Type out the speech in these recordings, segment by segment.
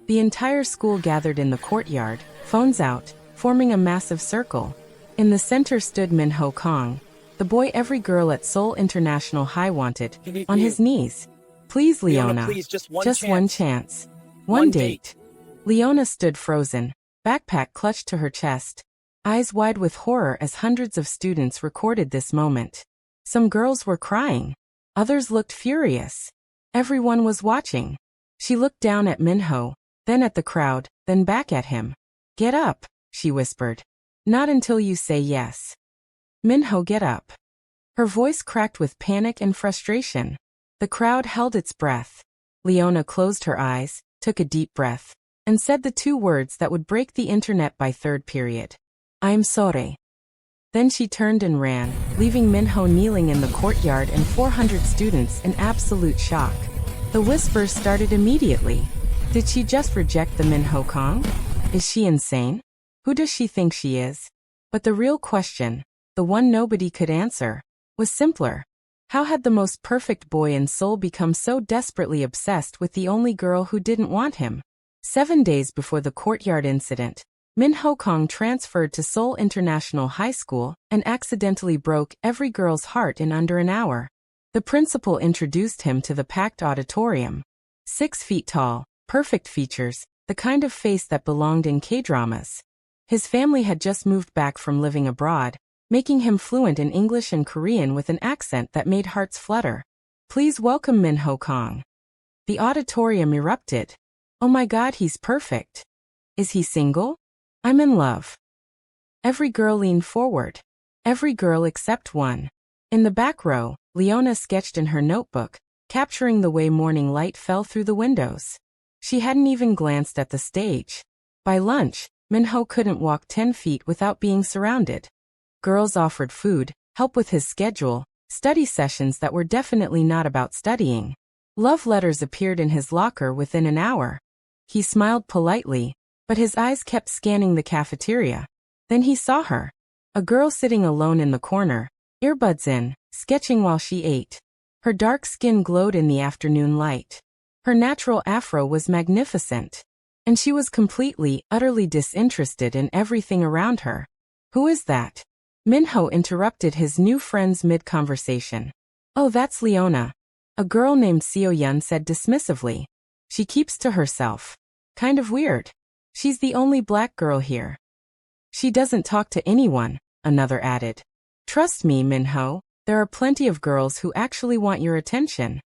The entire school gathered in the courtyard, phones out, forming a massive circle. In the center stood Minho Kang, the boy every girl at Seoul International High wanted, on his knees. Please, Leona, please, just one chance. One date. Leona stood frozen, backpack clutched to her chest, eyes wide with horror as hundreds of students recorded this moment. Some girls were crying. Others looked furious. Everyone was watching. She looked down at Minho, then at the crowd, then back at him. Get up, she whispered. Not until you say yes. Minho, get up. Her voice cracked with panic and frustration. The crowd held its breath. Leona closed her eyes, took a deep breath, and said the two words that would break the internet by third period. I'm sorry. Then she turned and ran, leaving Minho kneeling in the courtyard and 400 students in absolute shock. The whispers started immediately. Did she just reject the Minho Kang? Is she insane? Who does she think she is? But the real question, the one nobody could answer, was simpler. How had the most perfect boy in Seoul become so desperately obsessed with the only girl who didn't want him? 7 days before the courtyard incident, Minho Kang transferred to Seoul International High School and accidentally broke every girl's heart in under an hour. The principal introduced him to the packed auditorium. 6 feet tall, perfect features, the kind of face that belonged in K-dramas. His family had just moved back from living abroad, making him fluent in English and Korean with an accent that made hearts flutter. Please welcome Minho Kang. The auditorium erupted. Oh my God, he's perfect. Is he single? I'm in love. Every girl leaned forward. Every girl except one. In the back row, Leona sketched in her notebook, capturing the way morning light fell through the windows. She hadn't even glanced at the stage. By lunch, Minho couldn't walk 10 feet without being surrounded. Girls offered food, help with his schedule, study sessions that were definitely not about studying. Love letters appeared in his locker within an hour. He smiled politely, but his eyes kept scanning the cafeteria. Then he saw her. A girl sitting alone in the corner, earbuds in, sketching while she ate. Her dark skin glowed in the afternoon light. Her natural Afro was magnificent. And she was completely, utterly disinterested in everything around her. Who is that? Minho interrupted his new friends mid-conversation. Oh, that's Leona. A girl named Seo-yeon said dismissively. She keeps to herself. Kind of weird. She's the only black girl here. She doesn't talk to anyone, another added. Trust me, Minho, there are plenty of girls who actually want your attention.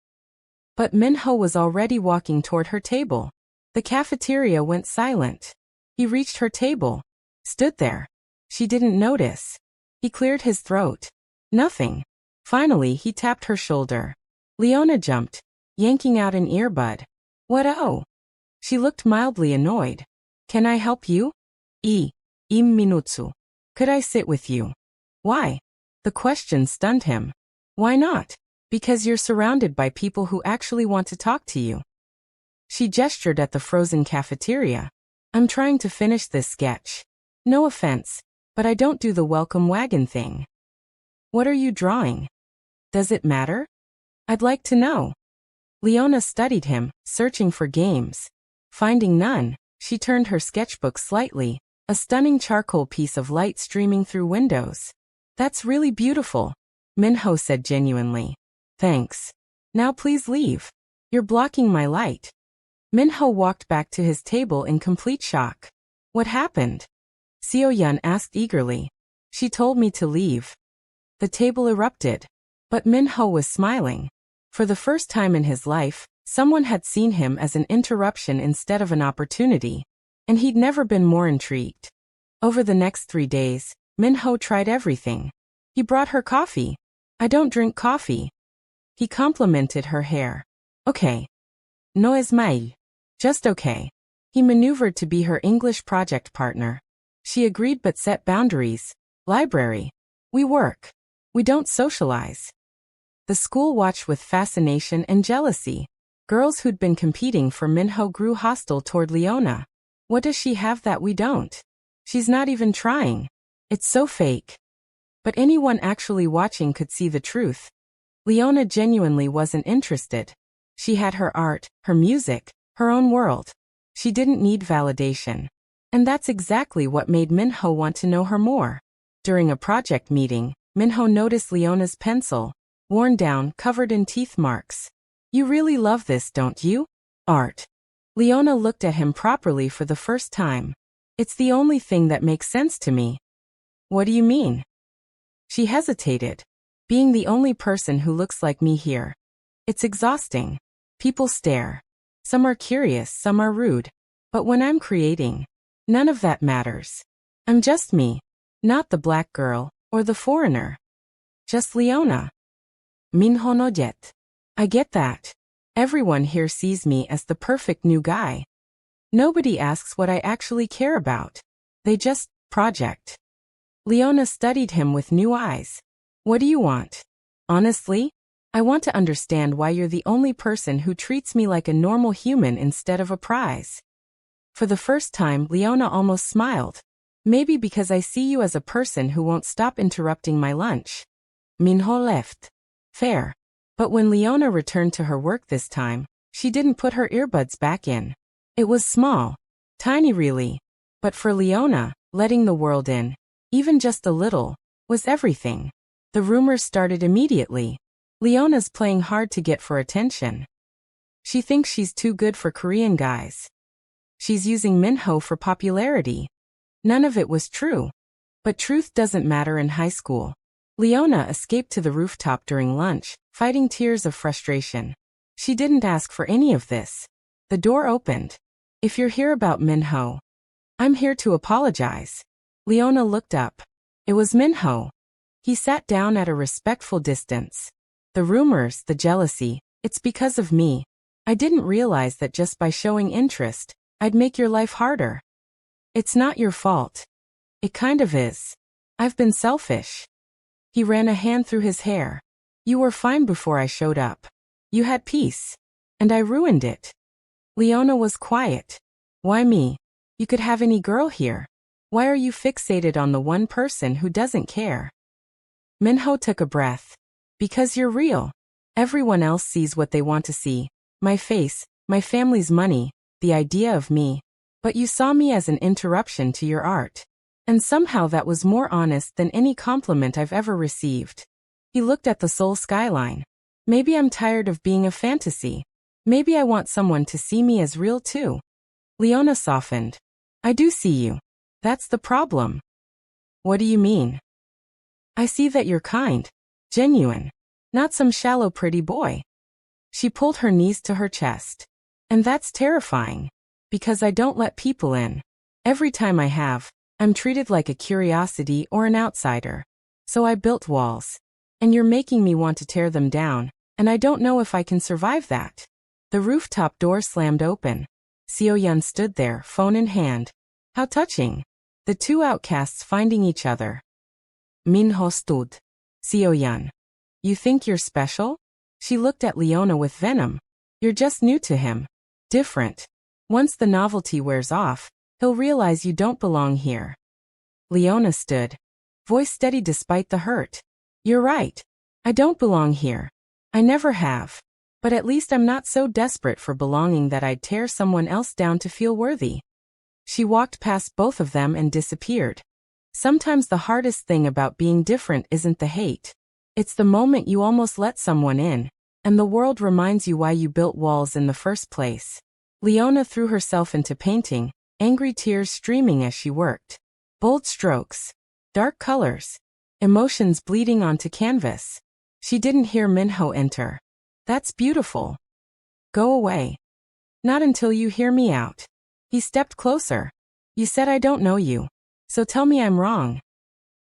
But Minho was already walking toward her table. The cafeteria went silent. He reached her table. Stood there. She didn't notice. He cleared his throat. Nothing. Finally, he tapped her shoulder. Leona jumped, yanking out an earbud. What oh? She looked mildly annoyed. Can I help you? Minutsu. Could I sit with you? Why? The question stunned him. Why not? Because you're surrounded by people who actually want to talk to you. She gestured at the frozen cafeteria. I'm trying to finish this sketch. No offense, but I don't do the welcome wagon thing. What are you drawing? Does it matter? I'd like to know. Leona studied him, searching for games. Finding none, she turned her sketchbook slightly, a stunning charcoal piece of light streaming through windows. That's really beautiful, Minho said genuinely. Thanks. Now please leave. You're blocking my light. Minho walked back to his table in complete shock. What happened? Seo-yeon asked eagerly. She told me to leave. The table erupted. But Minho was smiling. For the first time in his life, someone had seen him as an interruption instead of an opportunity. And he'd never been more intrigued. Over the next 3 days, Minho tried everything. He brought her coffee. I don't drink coffee. He complimented her hair. Okay. No es mal. Just okay. He maneuvered to be her English project partner. She agreed but set boundaries. Library. We work. We don't socialize. The school watched with fascination and jealousy. Girls who'd been competing for Minho grew hostile toward Leona. What does she have that we don't? She's not even trying. It's so fake. But anyone actually watching could see the truth. Leona genuinely wasn't interested. She had her art, her music, her own world. She didn't need validation. And that's exactly what made Minho want to know her more. During a project meeting, Minho noticed Leona's pencil, worn down, covered in teeth marks. You really love this, don't you? Art. Leona looked at him properly for the first time. It's the only thing that makes sense to me. What do you mean? She hesitated. Being the only person who looks like me here. It's exhausting. People stare. Some are curious, some are rude. But when I'm creating, none of that matters. I'm just me. Not the black girl, or the foreigner. Just Leona. Minho no jet. I get that. Everyone here sees me as the perfect new guy. Nobody asks what I actually care about. They just project. Leona studied him with new eyes. What do you want? Honestly, I want to understand why you're the only person who treats me like a normal human instead of a prize. For the first time, Leona almost smiled. Maybe because I see you as a person who won't stop interrupting my lunch. Minho left. Fair. But when Leona returned to her work this time, she didn't put her earbuds back in. It was small. Tiny really. But for Leona, letting the world in, even just a little, was everything. The rumors started immediately. Leona's playing hard to get for attention. She thinks she's too good for Korean guys. She's using Minho for popularity. None of it was true. But truth doesn't matter in high school. Leona escaped to the rooftop during lunch, fighting tears of frustration. She didn't ask for any of this. The door opened. If you're here about Minho, I'm here to apologize. Leona looked up. It was Minho. He sat down at a respectful distance. The rumors, the jealousy, it's because of me. I didn't realize that just by showing interest, I'd make your life harder. It's not your fault. It kind of is. I've been selfish. He ran a hand through his hair. You were fine before I showed up. You had peace. And I ruined it. Leona was quiet. Why me? You could have any girl here. Why are you fixated on the one person who doesn't care? Minho took a breath. Because you're real. Everyone else sees what they want to see. My face, my family's money, the idea of me. But you saw me as an interruption to your art. And somehow that was more honest than any compliment I've ever received. He looked at the Seoul skyline. Maybe I'm tired of being a fantasy. Maybe I want someone to see me as real too. Leona softened. I do see you. That's the problem. What do you mean? I see that you're kind. Genuine. Not some shallow pretty boy. She pulled her knees to her chest. And that's terrifying. Because I don't let people in. Every time I have, I'm treated like a curiosity or an outsider. So I built walls. And you're making me want to tear them down, and I don't know if I can survive that. The rooftop door slammed open. Seo-yeon stood there, phone in hand. How touching. The two outcasts finding each other. Minho stood. Seo-yeon. You think you're special? She looked at Leona with venom. You're just new to him. Different. Once the novelty wears off, he'll realize you don't belong here. Leona stood. Voice steady despite the hurt. You're right. I don't belong here. I never have. But at least I'm not so desperate for belonging that I'd tear someone else down to feel worthy. She walked past both of them and disappeared. Sometimes the hardest thing about being different isn't the hate. It's the moment you almost let someone in, and the world reminds you why you built walls in the first place. Leona threw herself into painting, angry tears streaming as she worked. Bold strokes. Dark colors. Emotions bleeding onto canvas. She didn't hear Minho enter. That's beautiful. Go away. Not until you hear me out. He stepped closer. You said I don't know you. So tell me I'm wrong.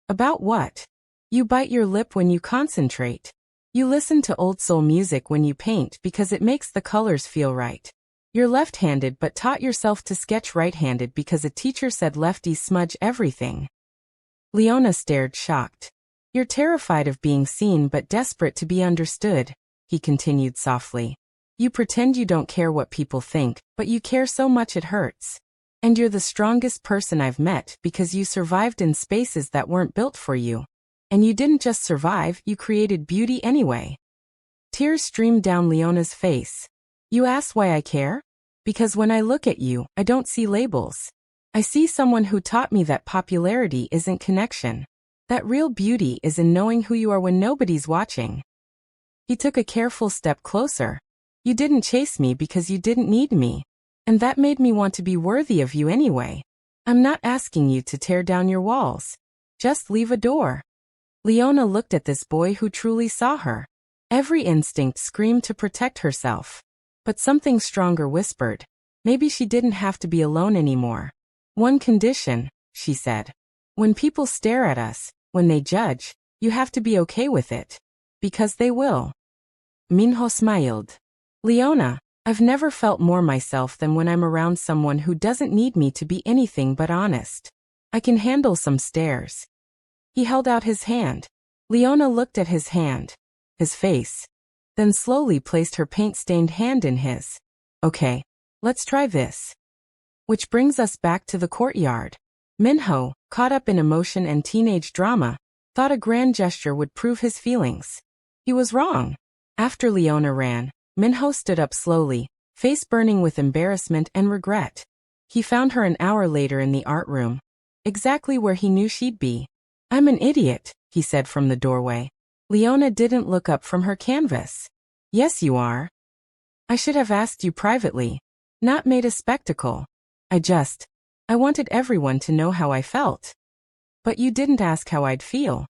About what? You bite your lip when you concentrate. You listen to old soul music when you paint because it makes the colors feel right. You're left-handed but taught yourself to sketch right-handed because a teacher said lefties smudge everything. Leona stared, shocked. You're terrified of being seen but desperate to be understood, he continued softly. You pretend you don't care what people think, but you care so much it hurts. And you're the strongest person I've met because you survived in spaces that weren't built for you. And you didn't just survive, you created beauty anyway. Tears streamed down Leona's face. You ask why I care? Because when I look at you, I don't see labels. I see someone who taught me that popularity isn't connection. That real beauty is in knowing who you are when nobody's watching. He took a careful step closer. You didn't chase me because you didn't need me. And that made me want to be worthy of you anyway. I'm not asking you to tear down your walls. Just leave a door. Leona looked at this boy who truly saw her. Every instinct screamed to protect herself. But something stronger whispered. Maybe she didn't have to be alone anymore. One condition, she said. When people stare at us, when they judge, you have to be okay with it. Because they will. Minho smiled. Leona, I've never felt more myself than when I'm around someone who doesn't need me to be anything but honest. I can handle some stares. He held out his hand. Leona looked at his hand, his face, then slowly placed her paint-stained hand in his. Okay, let's try this. Which brings us back to the courtyard. Minho, caught up in emotion and teenage drama, thought a grand gesture would prove his feelings. He was wrong. After Leona ran, Minho stood up slowly, face burning with embarrassment and regret. He found her an hour later in the art room. Exactly where he knew she'd be. I'm an idiot, he said from the doorway. Leona didn't look up from her canvas. Yes, you are. I should have asked you privately, not made a spectacle. I wanted everyone to know how I felt. But you didn't ask how I'd feel.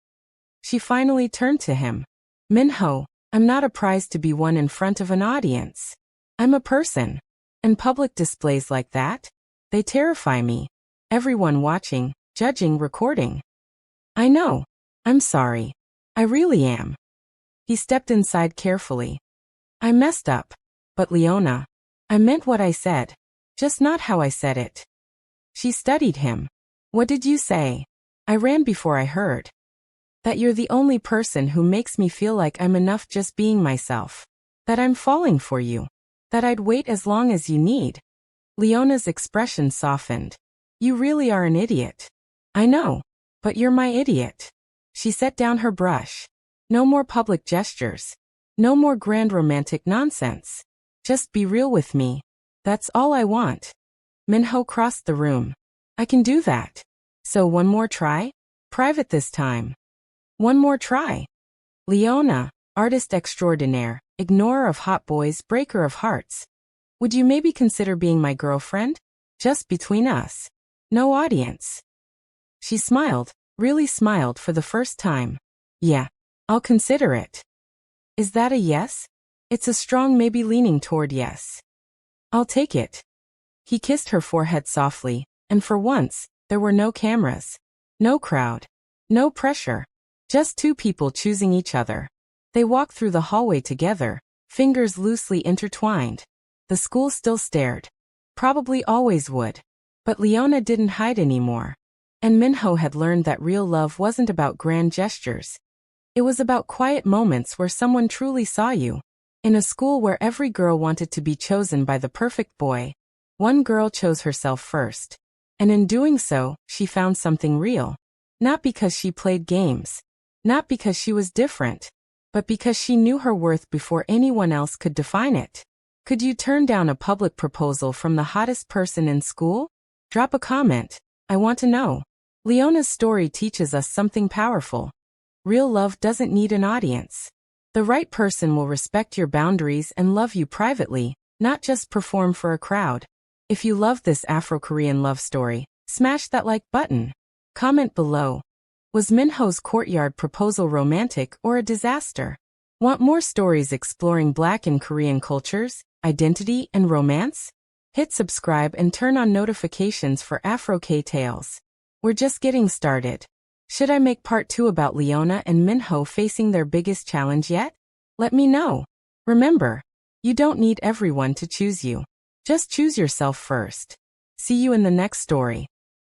She finally turned to him. Minho, I'm not a prize to be won in front of an audience. I'm a person. And public displays like that? They terrify me. Everyone watching, judging, recording. I know. I'm sorry. I really am. He stepped inside carefully. I messed up. But Leona, I meant what I said. Just not how I said it. She studied him. What did you say? I ran before I heard. That you're the only person who makes me feel like I'm enough just being myself. That I'm falling for you. That I'd wait as long as you need. Leona's expression softened. You really are an idiot. I know. But you're my idiot. She set down her brush. No more public gestures. No more grand romantic nonsense. Just be real with me. That's all I want. Minho crossed the room. I can do that. So one more try? Private this time. One more try. Leona, artist extraordinaire, ignorer of hot boys, breaker of hearts. Would you maybe consider being my girlfriend? Just between us. No audience. She smiled, really smiled for the first time. Yeah, I'll consider it. Is that a yes? It's a strong maybe leaning toward yes. I'll take it. He kissed her forehead softly, and for once, there were no cameras. No crowd. No pressure. Just two people choosing each other. They walked through the hallway together, fingers loosely intertwined. The school still stared. Probably always would. But Leona didn't hide anymore. And Minho had learned that real love wasn't about grand gestures. It was about quiet moments where someone truly saw you. In a school where every girl wanted to be chosen by the perfect boy, one girl chose herself first. And in doing so, she found something real. Not because she played games. Not because she was different. But because she knew her worth before anyone else could define it. Could you turn down a public proposal from the hottest person in school? Drop a comment. I want to know. Leona's story teaches us something powerful. Real love doesn't need an audience. The right person will respect your boundaries and love you privately, not just perform for a crowd. If you love this Afro-Korean love story, smash that like button. Comment below. Was Minho's courtyard proposal romantic or a disaster? Want more stories exploring Black and Korean cultures, identity, and romance? Hit subscribe and turn on notifications for Afro-K tales. We're just getting started. Should I make part 2 about Leona and Minho facing their biggest challenge yet? Let me know. Remember, you don't need everyone to choose you. Just choose yourself first. See you in the next story.